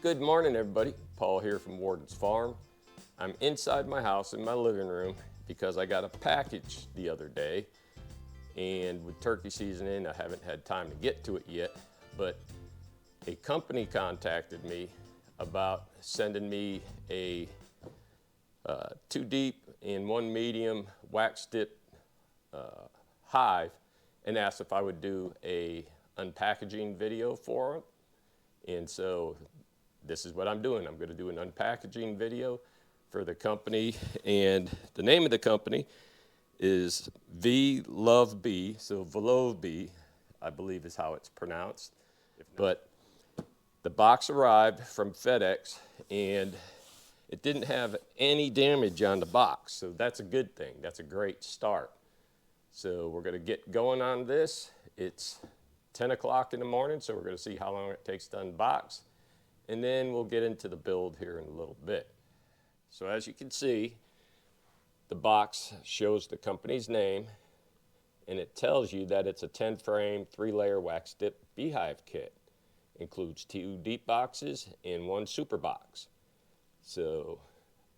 Good morning, everybody. Paul here from Warden's Farm. I'm inside my house in my living room because I got a package the other day, and with turkey season in, I haven't had time to get to it yet, but a company contacted me about sending me a 2 deep and 1 medium wax dip hive and asked if I would do a unpackaging video for it. And so this is what I'm doing. I'm going to do an unpackaging video for the company, and the name of the company is VLoveBee, so VLoveBee, I believe is how it's pronounced. But the box arrived from FedEx, and it didn't have any damage on the box, so that's a good thing. That's a great start. So we're going to get going on this. It's 10 o'clock in the morning, so we're going to see how long it takes to unbox, and then we'll get into the build here in a little bit. So as you can see, the box shows the company's name, and it tells you that it's a 10 frame, 3-layer wax dip beehive kit. Includes 2 deep boxes and 1 super box. So,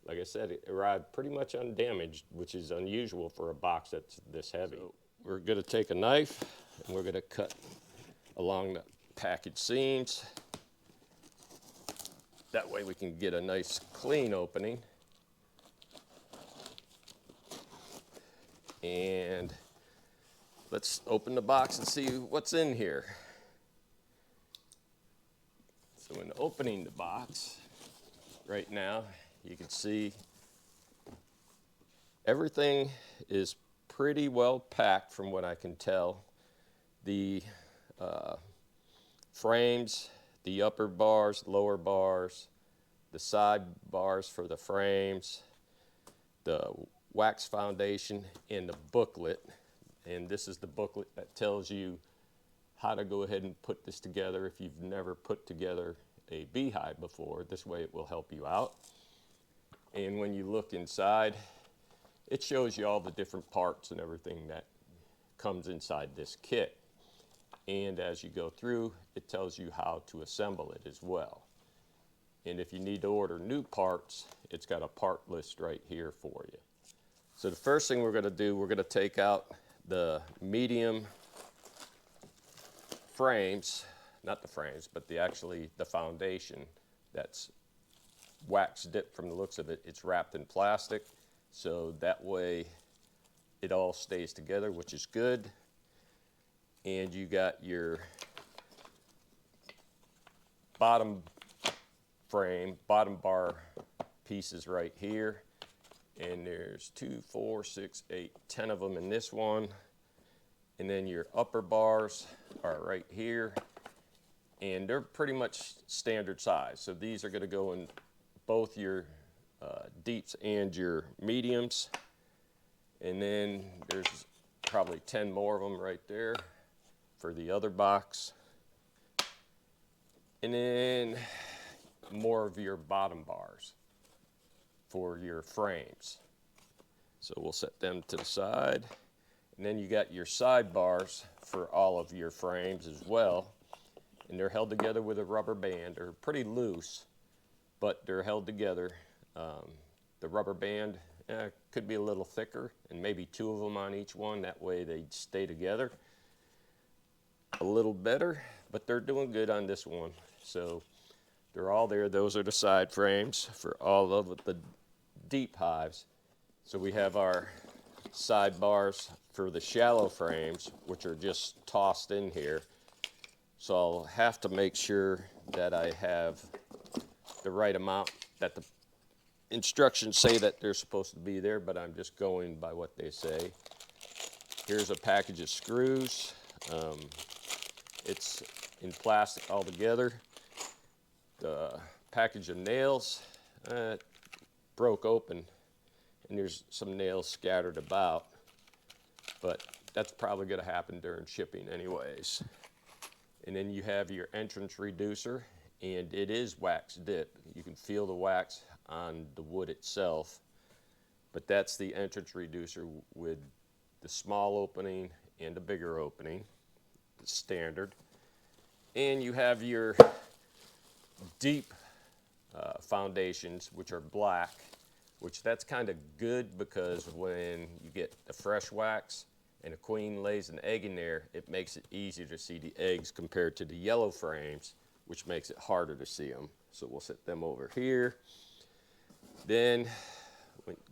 like I said, it arrived pretty much undamaged, which is unusual for a box that's this heavy. So we're going to take a knife, and we're going to cut along the package seams. That way we can get a nice clean opening. And let's open the box and see what's in here. So in opening the box right now, you can see everything is pretty well packed from what I can tell. The frames, the upper bars, lower bars, the side bars for the frames, the wax foundation, and the booklet. And this is the booklet that tells you how to go ahead and put this together if you've never put together a beehive before. This way it will help you out. And when you look inside, it shows you all the different parts and everything that comes inside this kit. And as you go through, it tells you how to assemble it as well. And if you need to order new parts, it's got a part list right here for you. So the first thing we're going to do, we're going to take out the medium frames, not the frames, but the foundation that's wax dipped from the looks of it. It's wrapped in plastic, so that way it all stays together, which is good. And you got your bottom frame, bottom bar pieces right here. And there's 2, 4, 6, 8, 10 of them in this one. And then your upper bars are right here. And they're pretty much standard size. So these are going to go in both your deeps and your mediums. And then there's probably 10 more of them right there for the other box. And then more of your bottom bars for your frames. So we'll set them to the side. And then you got your side bars for all of your frames as well. And they're held together with a rubber band. They're pretty loose, but they're held together. The rubber band could be a little thicker, and maybe 2 of them on each one. That way they stay together a little better, but they're doing good on this one. So they're all there. Those are the side frames for all of the deep hives. So we have our side bars for the shallow frames, which are just tossed in here. So I'll have to make sure that I have the right amount, that the instructions say that they're supposed to be there, but I'm just going by what they say. Here's a package of screws. It's in plastic altogether. The package of nails broke open, and there's some nails scattered about, but that's probably going to happen during shipping anyways. And then you have your entrance reducer, and it is wax dip. You can feel the wax on the wood itself, but that's the entrance reducer with the small opening and the bigger opening, the standard. And you have your deep foundations, which are black, which that's kind of good because when you get the fresh wax and a queen lays an egg in there, it makes it easier to see the eggs compared to the yellow frames, which makes it harder to see them. So we'll set them over here. Then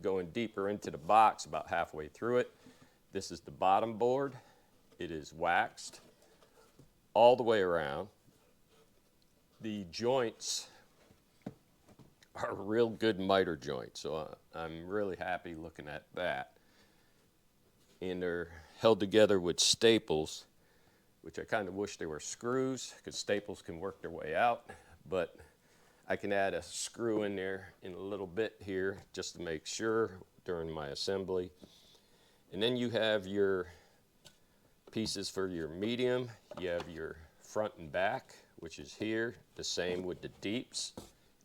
going deeper into the box, about halfway through it, this is the bottom board. It is waxed all the way around. The joints are a real good miter joint, so I'm really happy looking at that. And they're held together with staples, which I kind of wish they were screws, because staples can work their way out, but I can add a screw in there in a little bit here just to make sure during my assembly. And then you have your pieces for your medium. You have your front and back, which is here, the same with the deeps.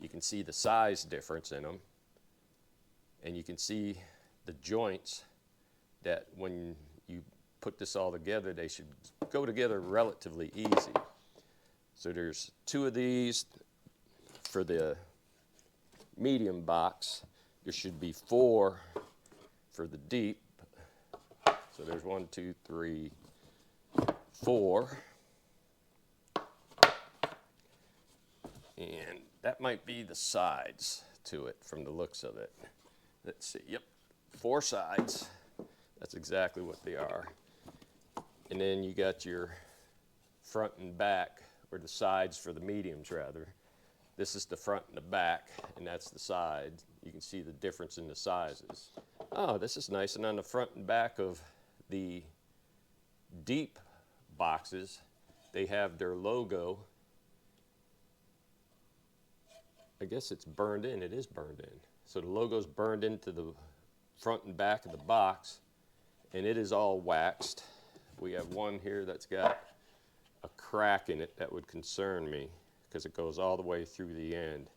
You can see the size difference in them, and you can see the joints that when you put this all together, they should go together relatively easy. So there's 2 of these for the medium box. There should be 4 for the deep. So there's 1, 2, 3, 4. And that might be the sides to it from the looks of it. Let's see, yep, 4 sides. That's exactly what they are. And then you got your front and back, or the sides for the mediums rather. This is the front and the back, and that's the side. You can see the difference in the sizes. Oh, this is nice. And on the front and back of the deep boxes, they have their logo. I guess it's burned in. It is burned in. So the logo's burned into the front and back of the box, and it is all waxed. We have one here that's got a crack in it that would concern me because it goes all the way through the end.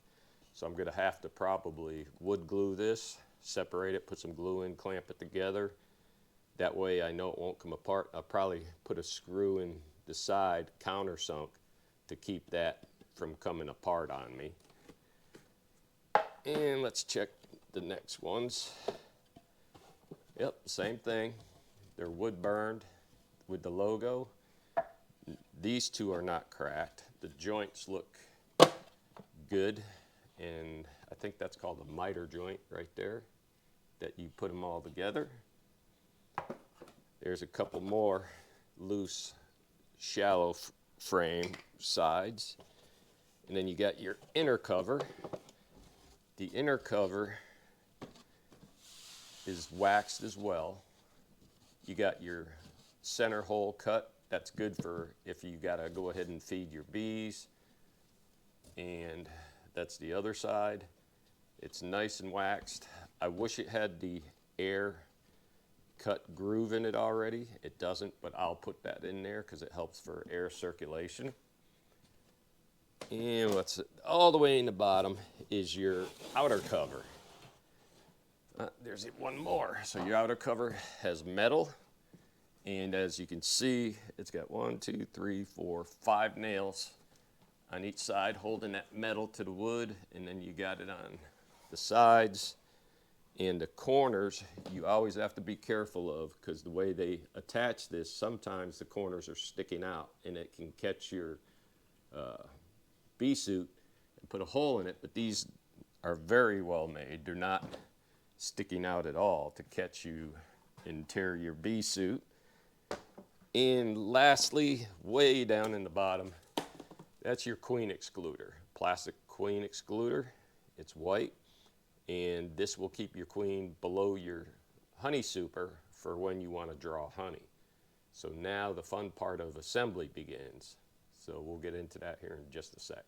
So I'm going to have to probably wood glue this, separate it, put some glue in, clamp it together. That way I know it won't come apart. I'll probably put a screw in the side, countersunk, to keep that from coming apart on me. And let's check the next ones. Yep, same thing. They're wood burned with the logo. These 2 are not cracked. The joints look good, and I think that's called a miter joint right there, that you put them all together. There's a couple more loose, shallow frame sides. And then you got your inner cover. The inner cover is waxed as well. You got your center hole cut. That's good for if you gotta go ahead and feed your bees. And that's the other side. It's nice and waxed. I wish it had the air cut groove in it already. It doesn't, but I'll put that in there because it helps for air circulation. And what's it? All the way in the bottom is your outer cover. There's one more. So your outer cover has metal, and as you can see, it's got 1, 2, 3, 4, 5 nails on each side holding that metal to the wood, and then you got it on the sides and the corners. You always have to be careful of, because the way they attach this, sometimes the corners are sticking out and it can catch your bee suit and put a hole in it, but these are very well made. They're not sticking out at all to catch you and tear your bee suit. And lastly, way down in the bottom, that's your queen excluder, plastic queen excluder. It's white, and this will keep your queen below your honey super for when you want to draw honey. So now the fun part of assembly begins. So we'll get into that here in just a sec.